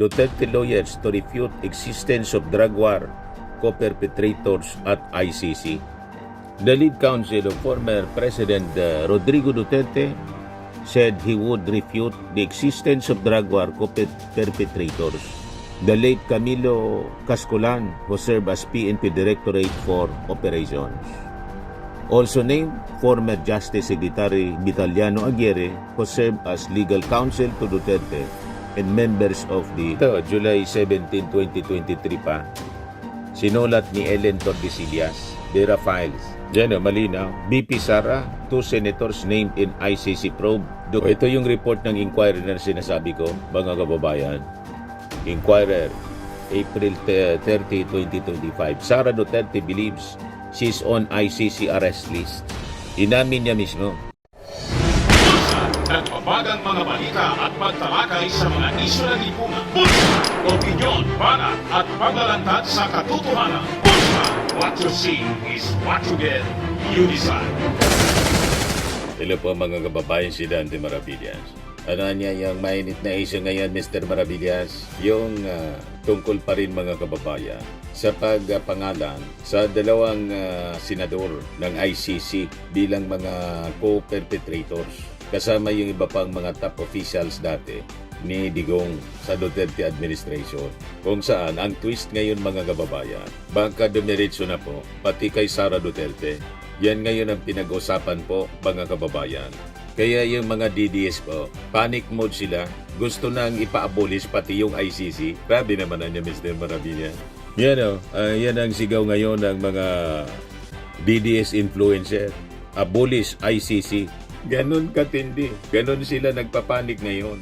Duterte lawyers to refute existence of drug war co-perpetrators at ICC. The lead counsel of former President Rodrigo Duterte said he would refute the existence of drug war co-perpetrators. The late Camilo Cascolan, who served as PNP Directorate for Operations. Also named former Justice Secretary Vitaliano Aguirre, who served as legal counsel to Duterte and members of the July 17, 2023 pa. Sinulat ni Ellen Tordesillas, Vera Files. Diyan malinaw. BP Sara, 2 senators named in ICC probe. Ito yung report ng Inquirer na sinasabi ko, mga kababayan. Inquirer, April 30, 2025. Sara Duterte believes she's on ICC arrest list. Inamin niya mismo. Nagpapagang mga balita at pagtalakay sa mga isyu ng lipunan. Bulsa! Opinyon, banat at paglalantad sa katotohanan. Bulsa! What you see is what you get. You decide. Hello po mga kababayan, si Dante Maravillas. Ano niya yung mainit na issue ngayon, Mr. Maravillas? Yung tungkol pa rin mga kababayan sa pagpangalan sa dalawang senador ng ICC bilang mga co-perpetrators. Kasama yung iba pang mga top officials dati ni Digong sa Duterte administration. Kung saan, ang twist ngayon mga kababayan, baka dumiretso na po, pati kay Sara Duterte. Yan ngayon ang pinag-usapan po mga kababayan. Kaya yung mga DDS po, panic mode sila, gusto nang ipa-abolish pati yung ICC. Grabe naman niya Mr. Maravilla. Yan yan ang sigaw ngayon ng mga DDS influencer. Abolish ICC. Ganon katindi. Ganon sila nagpapanik ngayon.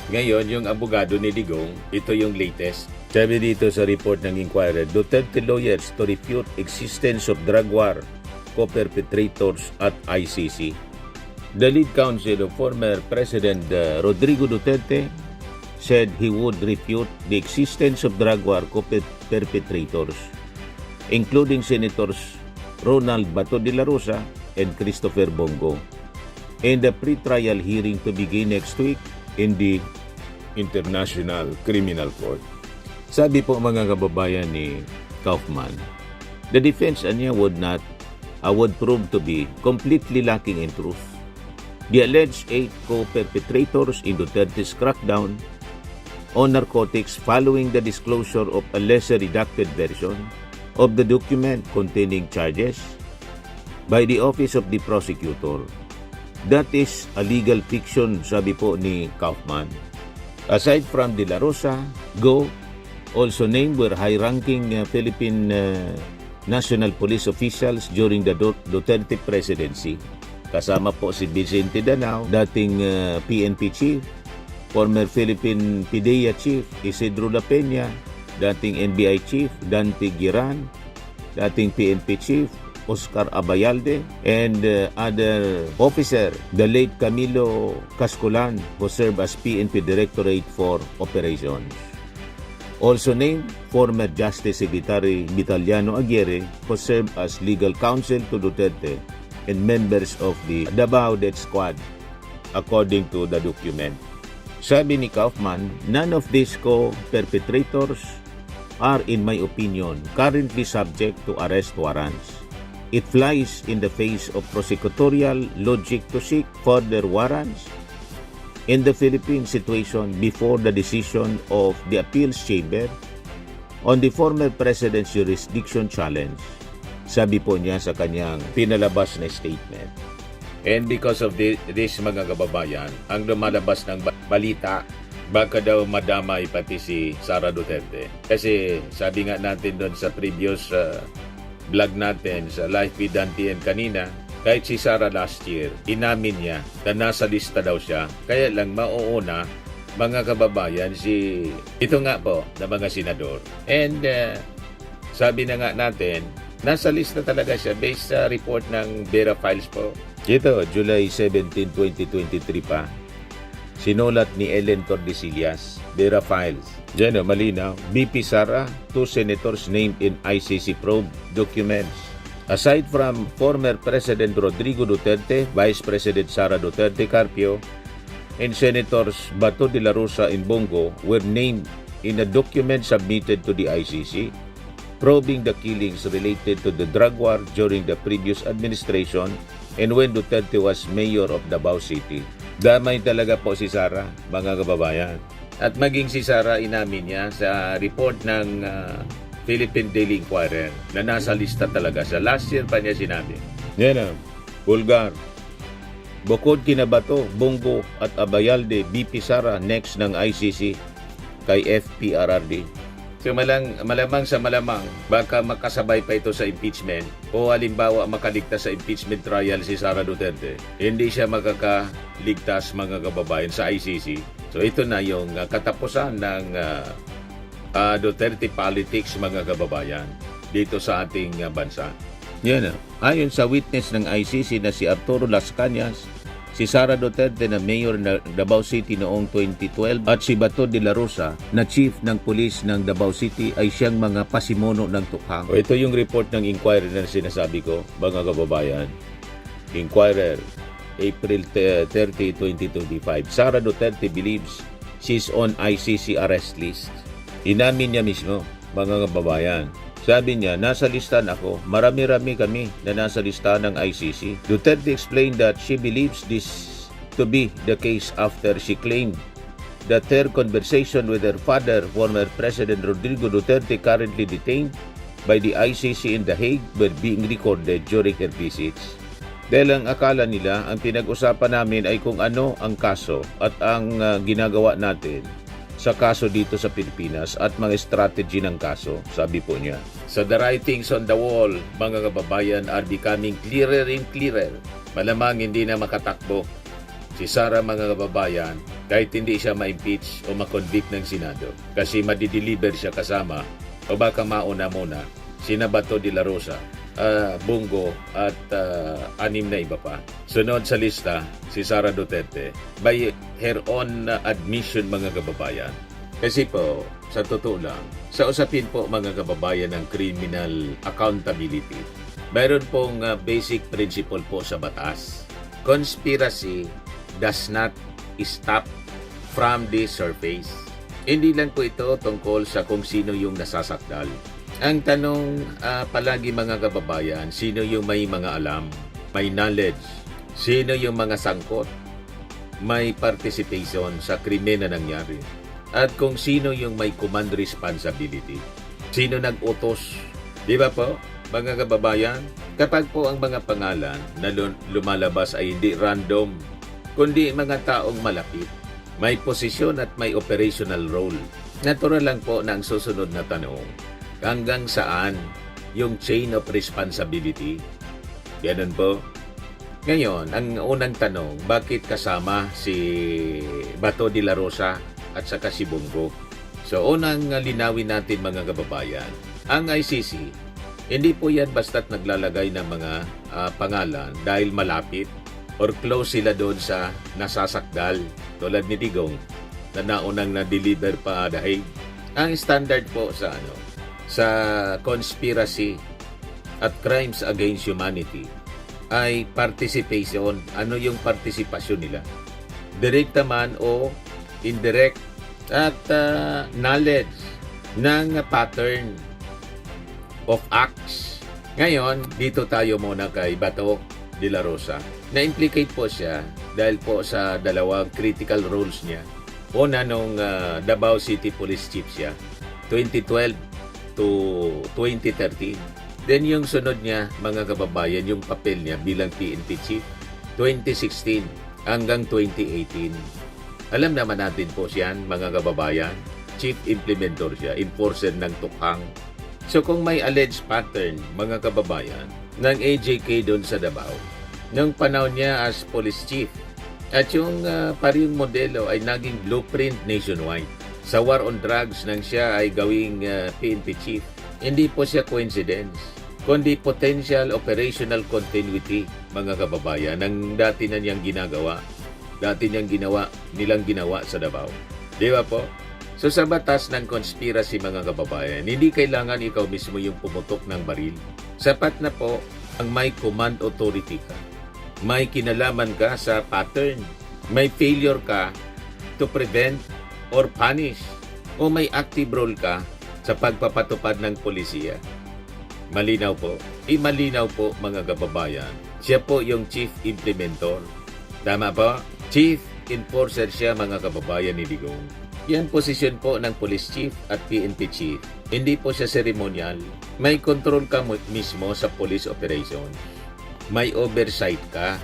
Ngayon, yung abogado ni Digong, ito yung latest. Sabi dito sa report ng Inquirer, Duterte lawyers to refute existence of drug war co-perpetrators at ICC. The lead counsel of former President Rodrigo Duterte said he would refute the existence of drug war co-perpetrators, including Senators Ronald Bato de la Rosa and Christopher Bongo, in the pre-trial hearing to begin next week in the International Criminal Court. Sabi po mga kababayan ni Kaufman, the defense niya would prove to be completely lacking in truth. The alleged 8 co-perpetrators in Duterte's crackdown on narcotics following the disclosure of a lesser redacted version of the document containing charges by the Office of the Prosecutor. That is a legal fiction, sabi po ni Kaufman. Aside from De La Rosa, Go, also named were high-ranking Philippine National Police officials during the Duterte presidency. Kasama po si Vicente Danao, dating PNP chief, former Philippine PDEA chief Isidro La Peña, dating NBI chief Dante Giran, dating PNP chief Oscar Abayalde, and other officer, the late Camilo Cascolan, who served as PNP Directorate for Operations. Also named former Justice Secretary Vitaliano Aguirre, who served as legal counsel to Duterte and members of the Davao Death Squad, according to the document. Sabi ni Kaufman, none of these co-perpetrators are, in my opinion, currently subject to arrest warrants. It flies in the face of prosecutorial logic to seek further warrants in the Philippine situation before the decision of the appeals chamber on the former president's jurisdiction challenge. Sabi po niya sa kanyang pinalabas na statement. And because of this mga kababayan, ang lumalabas ng balita, baka daw madamay pati si Sara Duterte. Kasi sabi nga natin doon sa previous vlog natin sa Live with Dante kanina, kahit si Sara last year, inamin niya na nasa lista daw siya. Kaya lang mauuna, mga kababayan, ito nga po na mga senador. And sabi na nga natin, nasa lista talaga siya based sa report ng Vera Files po. Ito, July 17, 2023 pa. Sinulat ni Ellen Tordesillas, Vera Files. Diyan malinaw. BP Sara, 2 senators named in ICC probe documents. Aside from former President Rodrigo Duterte, Vice President Sara Duterte Carpio, and Senators Bato de la Rosa and Bongo were named in a document submitted to the ICC probing the killings related to the drug war during the previous administration and when Duterte was mayor of Davao City. Damay talaga po si Sara, mga kababayan. At maging si Sara, inamin niya sa report ng Philippine Daily Inquirer na nasa lista talaga siya. Last year pa niya sinabi. Yan na, vulgar. Bukod kina Bato, Bongo at Abayalde, BP Sara next ng ICC kay FPRRD. So malamang sa malamang, baka makasabay pa ito sa impeachment o halimbawa makaligtas sa impeachment trial si Sara Duterte. Hindi siya makakaligtas mga kababayan sa ICC. So ito na yung katapusan ng Duterte politics mga kababayan dito sa ating bansa. Yan na. Ayon sa witness ng ICC na si Arturo Las Cañas, si Sara Duterte na mayor ng Davao City noong 2012 at si Bato de la Rosa na chief ng pulis ng Davao City ay siyang mga pasimuno ng tukhang. Ito yung report ng Inquirer na sinasabi ko, mga kababayan. Inquirer, April 30, 2025. Sara Duterte believes she's on ICC arrest list. Inamin niya mismo, mga kababayan. Sabi niya, nasa listahan ako. Marami-rami kami na nasa listahan ng ICC. Duterte explained that she believes this to be the case after she claimed that her conversation with her father, former President Rodrigo Duterte, currently detained by the ICC in The Hague, were being recorded during her visits. Dahil ang akala nila, ang pinag-usapan namin ay kung ano ang kaso at ang ginagawa natin sa kaso dito sa Pilipinas at mga strategy ng kaso, sabi po niya. So the writings on the wall, mga kababayan, are becoming clearer and clearer. Malamang hindi na makatakbo si Sara, mga kababayan, kahit hindi siya ma-impeach o ma-convict ng Senado. Kasi madideliver siya kasama o baka mauna muna sina Bato de la Rosa, Bongo at 6 na iba pa. Sunod sa lista, si Sara Duterte by her own admission, mga kababayan. Kasi po, sa totoo lang, sa usapin po mga kababayan ng criminal accountability, mayroon pong basic principle po sa batas. Conspiracy does not stop from the surface. Hindi lang po ito tungkol sa kung sino yung nasasakdal. Ang tanong palagi mga kababayan, sino yung may mga alam, may knowledge, sino yung mga sangkot, may participation sa krimen na nangyari, at kung sino yung may command responsibility, sino nag-utos. Di ba po, mga kababayan? Kapag po ang mga pangalan na lumalabas ay hindi random, kundi mga taong malapit, may posisyon at may operational role. Natural lang po na ang susunod na tanong, hanggang saan yung chain of responsibility? Ganun po. Ngayon, ang unang tanong, bakit kasama si Bato de la Rosa at saka si Bongo? So, unang linawin natin mga kababayan, ang ICC, hindi po yan basta't naglalagay ng mga pangalan dahil malapit or close sila doon sa nasasakdal tulad ni Digong na naunang na-deliver pa dahil ang standard po sa conspiracy at crimes against humanity ay participation. Ano yung partisipasyon nila? Direct man o indirect, at knowledge ng pattern of acts. Ngayon, dito tayo muna kay Bato de la Rosa. Na-implicate po siya dahil po sa dalawang critical roles niya. Una, nung Davao City Police Chief siya, 2012 to 2013. Then yung sunod niya, mga kababayan, yung papel niya bilang PNP Chief, 2016 hanggang 2018. Alam naman natin po siyan, mga kababayan, Chief Implementor siya, enforcer ng tukhang. So kung may alleged pattern, mga kababayan, ng AJK doon sa Davao, nung panahon niya as Police Chief, at yung parehong modelo ay naging blueprint nationwide. Sa war on drugs nang siya ay gawing PNP Chief, hindi po siya coincidence, kundi potential operational continuity, mga kababayan, ng dati na niyang ginagawa. Nilang ginawa sa Davao. Di ba po? So sa batas ng conspiracy, mga kababayan, hindi kailangan ikaw mismo yung pumutok ng baril. Sapat na po ang may command authority ka. May kinalaman ka sa pattern. May failure ka to prevent or punish o may active role ka sa pagpapatupad ng polisiya? Malinaw po. Malinaw po mga kababayan. Siya po yung chief implementor. Tama po? Chief enforcer siya mga kababayan ni Digong. Yan posisyon po ng police chief at PNP chief. Hindi po siya ceremonial. May control ka mismo sa police operation. May oversight ka.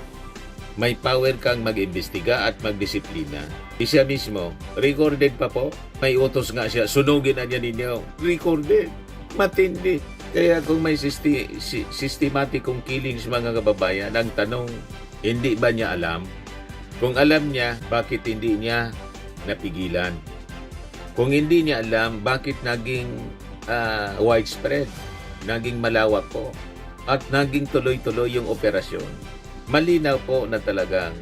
May power kang mag-imbestiga at magdisiplina. Siya mismo, recorded pa po. May utos nga siya, sunugin na niya ninyo. Recorded. Matindi. Kaya kung may systematic killings mga kababayan, ang tanong, hindi ba niya alam? Kung alam niya, bakit hindi niya napigilan? Kung hindi niya alam, bakit naging widespread? Naging malawak po. At naging tuloy-tuloy yung operasyon. Malinaw po na talagang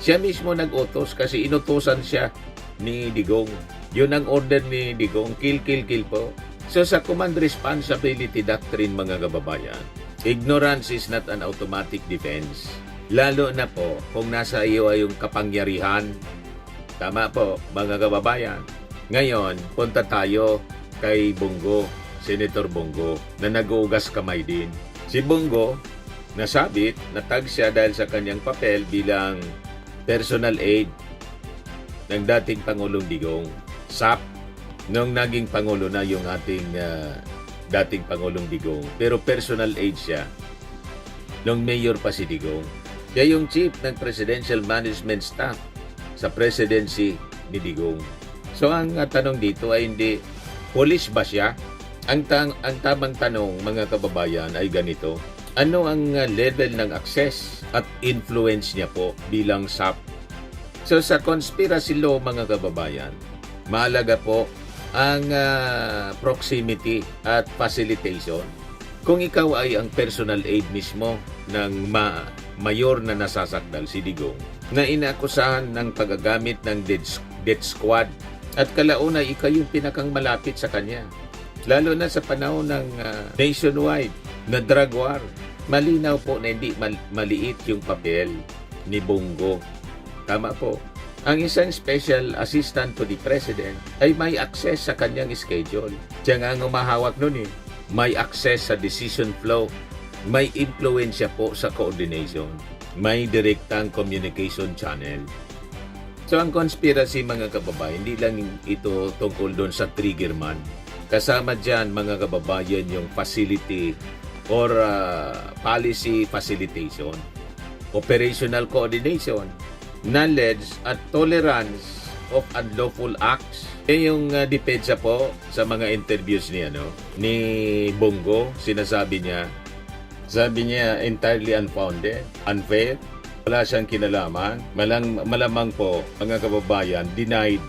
siya mismo nag-utos kasi inutusan siya ni Digong. Yun ang order ni Digong, kill, kill, kill po. So sa command responsibility doctrine mga kababayan, ignorance is not an automatic defense. Lalo na po kung nasa iyo ay yung kapangyarihan. Tama po mga kababayan. Ngayon, punta tayo kay Bongo, Senator Bongo, na nag-uugas kamay din. Si Bongo, nasabit, natag siya dahil sa kanyang papel bilang personal aide ng dating Pangulong Digong. SAP, nung naging Pangulo na yung ating dating Pangulong Digong. Pero personal aide siya nung mayor pa si Digong. Siya yung chief ng Presidential Management Staff sa presidency ni Digong. So ang tanong dito ay hindi, police ba siya? Ang tamang tanong mga kababayan ay ganito. Ano ang level ng access at influence niya po bilang SAP? So sa conspiracy law mga kababayan, mahalaga po ang proximity at facilitation. Kung ikaw ay ang personal aide mismo ng mayor na nasasakdal si Digong, na inaakusahan ng paggagamit ng death squad at kalauna ikaw yung pinakang malapit sa kanya. Lalo na sa panahon ng nationwide na drug war. Malinaw po na hindi maliit yung papel ni Bongo. Tama po. Ang isang special assistant to the president ay may access sa kanyang schedule. Siya nga ang umahawak nun eh. May access sa decision flow. May impluensya po sa coordination. May direktang communication channel. So ang conspiracy mga kababayan, hindi lang ito tungkol doon sa trigger man. Kasama dyan mga kababayan yung facility or policy facilitation, operational coordination, knowledge at tolerance of unlawful acts. Yung depensa po sa mga interviews ni Bongo, sinasabi niya, sabi niya entirely unfounded, unfair, wala siyang kinalaman. Malamang po mga kababayan, denied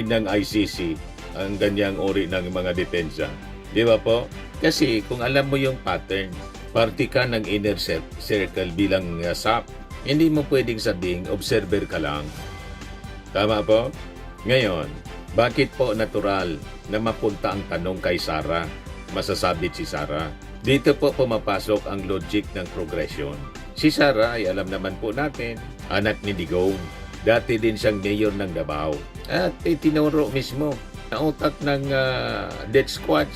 ng ICC ang ganyang uri ng mga depensa. Di ba po? Kasi kung alam mo yung pattern, party ka ng inner circle bilang SAP, hindi mo pwedeng sabing observer ka lang. Tama po? Ngayon, bakit po natural na mapunta ang tanong kay Sara? Masasabit si Sara. Dito po pumapasok ang logic ng progression. Si Sara ay alam naman po natin, anak ni Digong. Dati din siyang mayor ng Davao. At tinuro mismo na utak ng death squad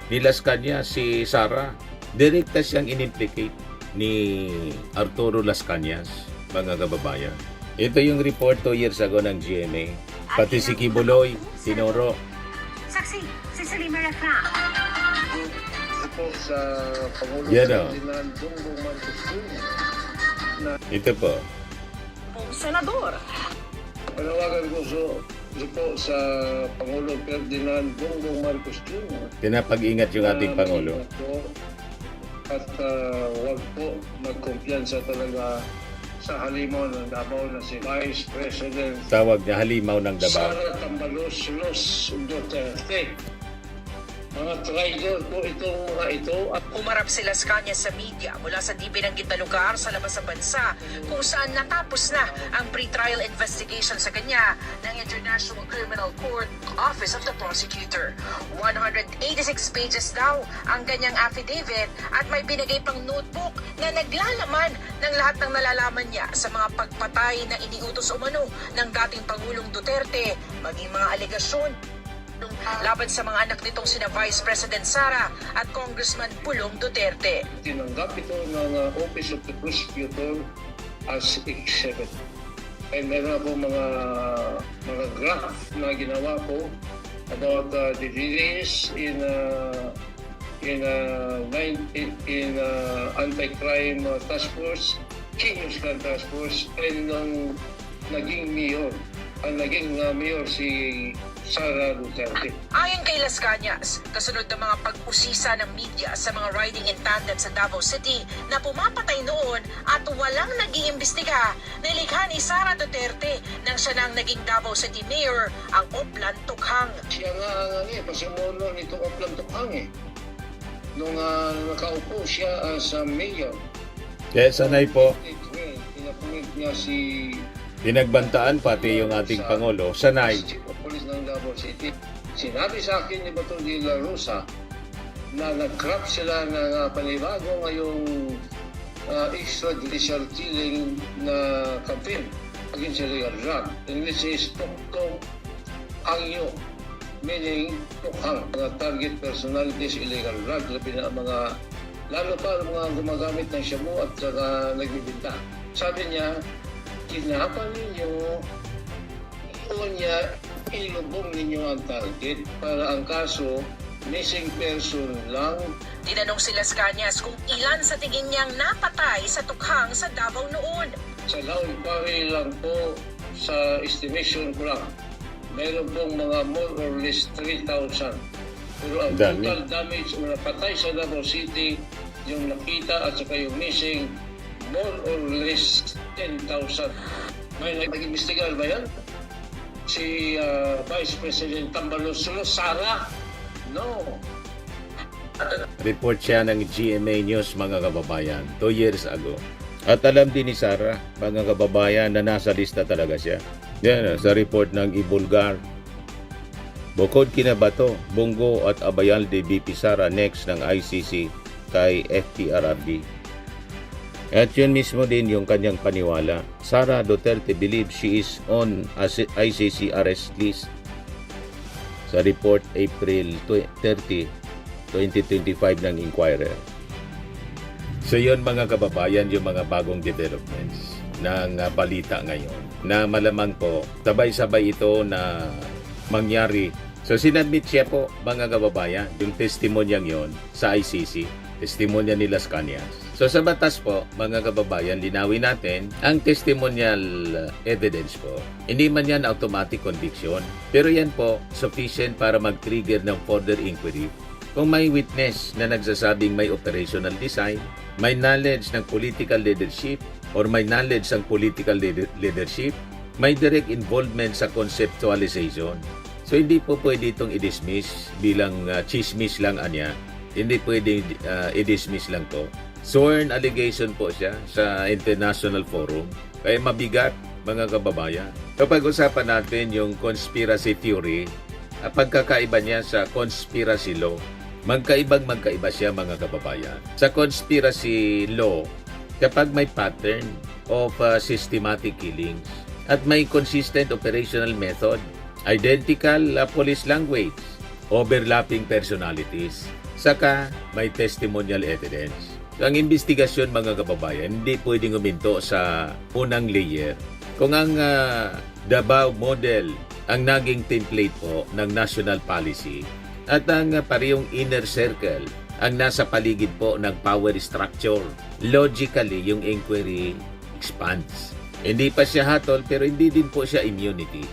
ni Las Cañas, si Sara. Direkta siyang inimplicate ni Arturo Las Cañas, mga kababayan. Ito yung report 2 years ago ng GMA. Pati si Kibuloy, tinuro. Saksi, si Salima Refra. Ito sa Pangulong Yan o. Ferdinand Bongbong Marcos Jr. Ito po. Senador. Panawagan ko po sa Pangulong Ferdinand Bongbong Marcos Jr. Pinapag-ingat yung ating Pangulo. At huwag po magkumpiyansa talaga sa halimaw ng Davao na si Vice President Tawag niya halimaw ng Davao. Sara Tambalos Duterte. Mga traitor po itong mga ito. At Umarap si Las Cañas sa media mula sa di binanggit na lugar sa labas ng bansa kung saan natapos na ang pre-trial investigation sa kanya ng International Criminal Court Office of the Prosecutor. 186 pages daw ang ganyang affidavit at may binigay pang notebook na naglalaman ng lahat ng nalalaman niya sa mga pagpatay na iniutos umano ng dating Pangulong Duterte, maging mga alegasyon laban sa mga anak nitong sina Vice President Sara at Congressman Pulong Duterte. Tinanggap ito ng Office of the Prosecutor as exhibit. And meron ako mga graph na ginawa ko about the delays in anti-crime task force, Genius Crime Task Force, and nung naging mayor, ang naging mayor si Sara Duterte. Ayon kay Las Cañas, kasunod ng mga pag-usisa ng media sa mga riding in tandem sa Davao City na pumapatay noon at walang nag-iimbestiga, nilikha ni Sara Duterte nang siya nang naging Davao City Mayor ang Oplan Tukhang. Siya nga pasimuno nito Oplan Tukhang nung nakaupo siya sa mayor. Kaya sanay po, Pinapunit niya si pinagbantaan pati yung ating Pangulo, sanay. Chief of Police ng Davao City. Sinabi sa akin ni Bato de la Rosa na nag-craft sila ng panibago ngayong extrajudicial killing na campaign against illegal drug, in which is Tuktong Angyo, meaning Tukhang, mga target personalities illegal drug, labi na mga, lalo pa mga gumagamit ng shabu at saka nagbibinta. Sabi niya, kinapan ninyo, iyon niya, ilubong ninyo ang target para ang kaso, missing person lang. Tinanong si Las Cañas kung ilan sa tingin niyang napatay sa Tukhang sa Davao noon. Sa Laon Pari lang po, sa estimation ko lang, meron pong mga more or less 3,000. Pero ang Dami. total damage o napatay sa Davao City, yung nakita at saka yung missing, more or less 10,000. May nag-investigar ba yan? Si Vice President Tambaloslo, Sara? No. Report siya ng GMA News, mga kababayan, 2 years ago. At alam din ni Sara, mga kababayan, na nasa lista talaga siya. Yan, sa report ng Ibulgar. Bukod kina Bato, Bungo at Abayalde, BP Sara next ng ICC kay FPRRD. At yun mismo din yung kanyang paniwala. Sara Duterte believes she is on ICC arrest list. Sa report April 30, 2025 ng Inquirer. So yun, mga kababayan, yung mga bagong developments ng balita ngayon na malamang po sabay-sabay ito na mangyari. So sinadmit siya po, mga kababayan, yung testimonyang yon sa ICC, testimonya ni Las Cañas. So sa batas po, mga kababayan, linawin natin ang testimonial evidence po. Hindi man yan automatic conviction, pero yan po sufficient para mag-trigger ng further inquiry. Kung may witness na nagsasabing may operational design, may knowledge ng political leadership, or may knowledge ng political leadership, may direct involvement sa conceptualization. So hindi po pwede itong i-dismiss bilang chismis lang anya. Hindi pwede i-dismiss lang to. Sworn allegation po siya sa international forum. Kaya mabigat, mga kababayan. Kapag usapan natin yung conspiracy theory, pagkakaiba niya sa conspiracy law, magkaiba siya, mga kababayan. Sa conspiracy law, kapag may pattern of systematic killings at may consistent operational method, identical police language, overlapping personalities, saka may testimonial evidence. So, ang investigasyon, mga kababayan, hindi pwedeng uminto sa unang layer. Kung ang Davao model ang naging template po ng national policy at ang parehong inner circle ang nasa paligid po ng power structure, logically yung inquiry expands. Hindi pa siya hatol, pero hindi din po siya immunity.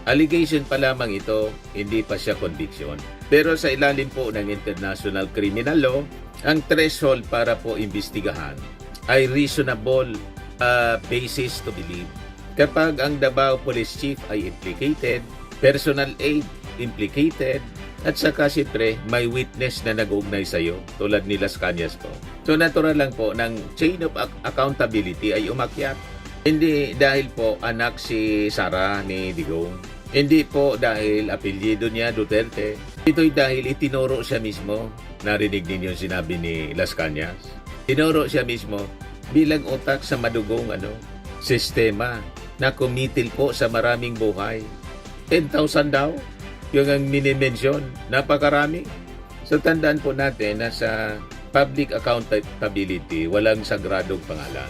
Allegation pa lamang ito, hindi pa siya conviction. Pero sa ilalim po ng international criminal law, ang threshold para po imbestigahan ay reasonable basis to believe. Kapag ang Davao Police Chief ay implicated, personal aid implicated, at saka siyempre may witness na nag-uugnay sa iyo tulad ni Las Cañas po. So natural lang po ng chain of accountability ay umakyat. Hindi dahil po anak si Sara ni Digong. Hindi po dahil apelyido niya Duterte. Ito'y dahil itinuro siya mismo. Narinig ninyo yung sinabi ni Las Cañas. Tinuro siya mismo bilang utak sa madugong sistema na kumitil po sa maraming buhay. 10,000 daw. yung ang minimension. Napakarami. So tandaan po natin na sa public accountability, walang sagradong pangalan.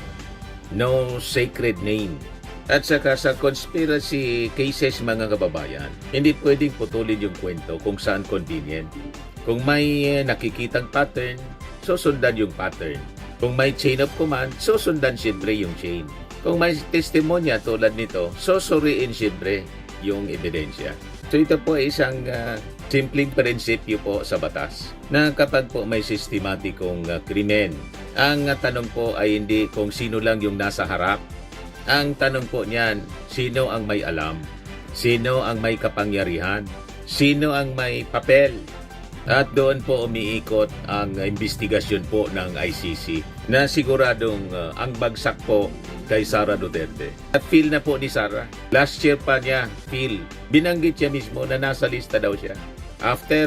No sacred name. At saka sa conspiracy cases mga kababayan, hindi pwedeng putulin yung kwento kung saan convenient. Kung may nakikitang pattern, susundan yung pattern. Kung may chain of command, susundan siyempre yung chain. Kung may testimonya tulad nito, susuriin siyempre yung ebidensya. So ito po ay isang simpleng prinsipyo po sa batas na kapag po may sistematikong krimen, ang tanong po ay hindi kung sino lang yung nasa harap. Ang tanong po niyan, sino ang may alam? Sino ang may kapangyarihan? Sino ang may papel? At doon po umiikot ang investigasyon po ng ICC na siguradong ang bagsak po kay Sara Duterte. At feel na po ni Sara. Last year pa niya, feel. Binanggit siya mismo na nasa lista daw siya. After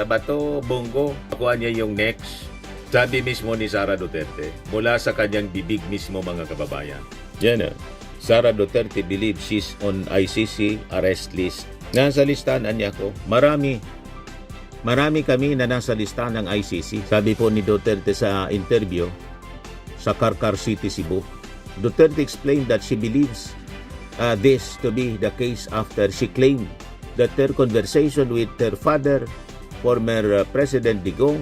Bato, Bongo, nakuha niya yung next. Sabi mismo ni Sara Duterte, mula sa kanyang bibig mismo mga kababayan. Yan na. Sara Duterte believes she's on ICC arrest list. Nasa listahan niya ako. Marami kami na nasa listahan ng ICC. Sabi po ni Duterte sa interview sa Karkar City, Cebu. Duterte explained that she believes this to be the case after she claimed that her conversation with her father, former President Digong,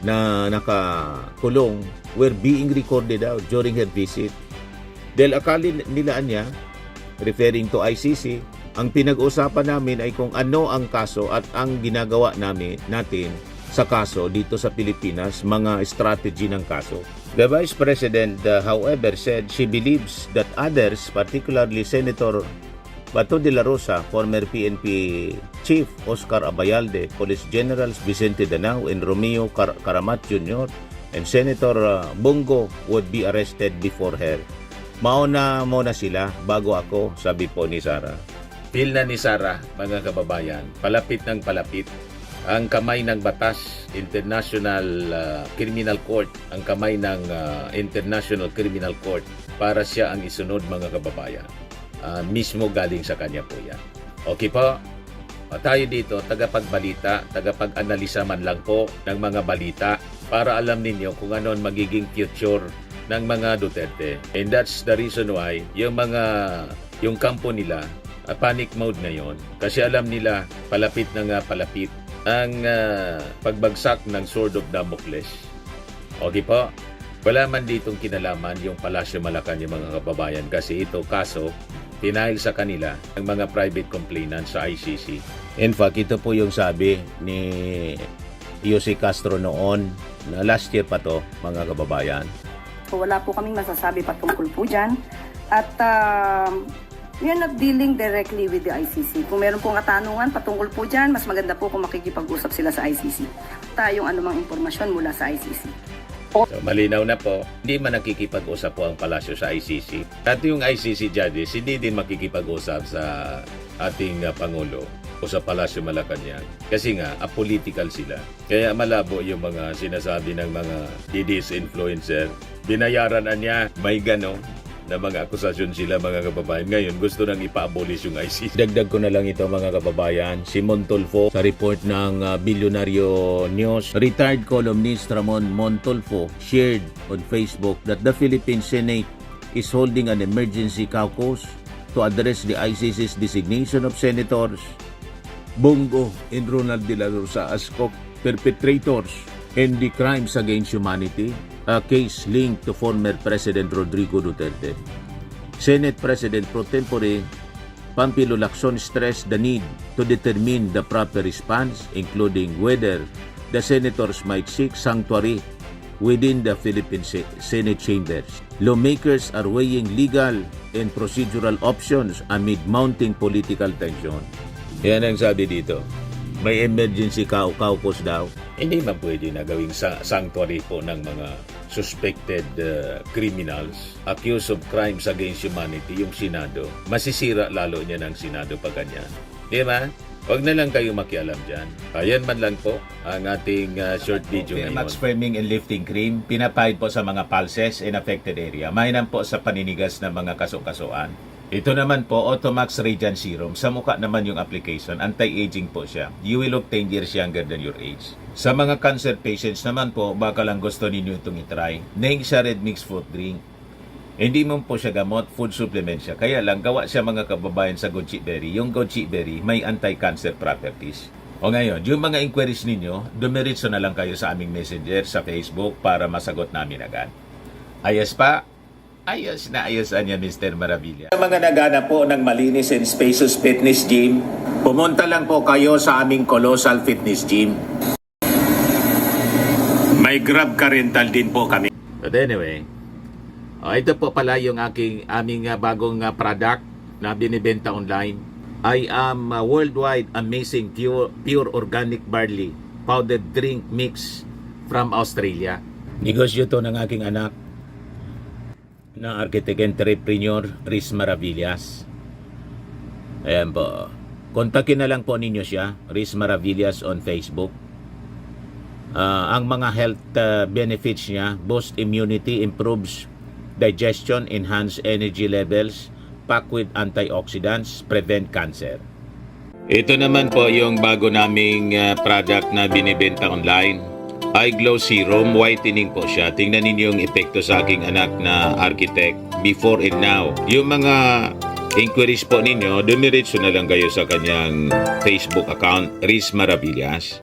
na nakakulong, were being recorded out during her visit. Dahil akala nila niya, referring to ICC, ang pinag-usapan namin ay kung ano ang kaso at ang ginagawa natin sa kaso dito sa Pilipinas, mga strategy ng kaso. The Vice President, however, said she believes that others, particularly Senator Bato de la Rosa, former PNP Chief Oscar Abayalde, Police Generals Vicente Danao and Romeo Caramat Jr., and Senator Bongo would be arrested before her. Mauna muna sila bago ako, sabi po ni Sara. Feel na ni Sara, mga kababayan, palapit ng palapit. Ang kamay ng batas, International Criminal Court, ang kamay ng International Criminal Court para siya ang isunod mga kababayan. Mismo galing sa kanya po yan. Okay po? Tayo dito, tagapagbalita, tagapag-analisa man lang po ng mga balita para alam ninyo kung ano ang magiging future ng mga Duterte. And that's the reason why yung kampo nila panic mode ngayon kasi alam nila palapit na nga palapit ang pagbagsak ng Sword of Damocles. Okay po? Wala man ditong kinalaman yung Palasyo Malacanang mga kababayan kasi ito kaso tinahil sa kanila ng mga private complainants sa ICC. In fact, ito po yung sabi ni Jose Castro noon na last year pa to mga kababayan. Wala po kaming masasabi patungkol po dyan. At we are not dealing directly with the ICC. Kung meron pong katanungan patungkol po dyan, mas maganda po kung makikipag-usap sila sa ICC. Tayong anumang impormasyon mula sa ICC. So, malinaw na po, hindi man nakikipag-usap po ang palasyo sa ICC. At yung ICC judges, hindi din makikipag-usap sa ating Pangulo o sa Palasyo Malacanang. Kasi nga, apolitical sila. Kaya malabo yung mga sinasabi ng mga DDS influencer. Binayaran na niya, may ganon na mga akusasyon sila mga kababayan. Ngayon, gusto nang ipa-abolish yung ICC. Dagdag ko na lang ito mga kababayan. Si Montulfo sa report ng Bilyonaryo News, retired columnist Ramon Montulfo shared on Facebook that the Philippine Senate is holding an emergency caucus to address the ICC's designation of Senators Bongo and Ronald de la Rosa as co-perpetrators in the crimes against humanity, a case linked to former President Rodrigo Duterte. Senate President pro tempore Pampilo Lacson stressed the need to determine the proper response, including whether the senators might seek sanctuary within the Philippine Senate chambers. Lawmakers are weighing legal and procedural options amid mounting political tension. Yan ang sabi dito. May emergency caucus daw. Hindi man pwede na gawing sanctuary po ng mga suspected criminals accused of crimes against humanity yung Senado. Masisira lalo niya ng Senado pag ganyan. Di ba? Huwag na lang kayo makialam dyan. Ayan man lang po ang ating short video ngayon. Max Framing and Lifting Cream, pinapahid po sa mga pulses in affected area. Mainam po sa paninigas ng mga kaso-kasuan. Ito naman po, Automax Radiant Serum. Sa mukha naman yung application. Anti-aging po siya. You will look 10 years younger than your age. Sa mga cancer patients naman po, baka lang gusto ninyo itong itry. Naing siya red mixed fruit drink. Hindi mo po siya gamot, food supplement siya. Kaya lang, gawa siya mga kababayan sa goji berry. Yung goji berry may anti-cancer properties. O ngayon, yung mga inquiries ninyo, dumiritso na lang kayo sa aming messenger sa Facebook para masagot namin agad. Ayos pa? Ayos na ayos niya, Mr. Maravilla. Sa mga nagana po ng malinis and spacious fitness gym, pumunta lang po kayo sa aming Colossal Fitness Gym. May Grab car rental din po kami. But anyway, ito po pala yung aming bagong product na binibenta online. I am worldwide amazing pure organic barley powdered drink mix from Australia. Negosyo to ng aking anak na architect entrepreneur Riz Maravillas. Ayan po. Kontakin na lang po ninyo siya, Riz Maravillas on Facebook. Ang mga health benefits niya, boost immunity, improves digestion, enhance energy levels, packed with antioxidants, prevent cancer. Ito naman po yung bago naming product na binibenta online. Eye Glow Serum, whitening po siya. Tingnan ninyo yung epekto sa aking anak na architect before and now. Yung mga inquiries po ninyo, dumiretso na lang kayo sa kanyang Facebook account, Riz Maravillas.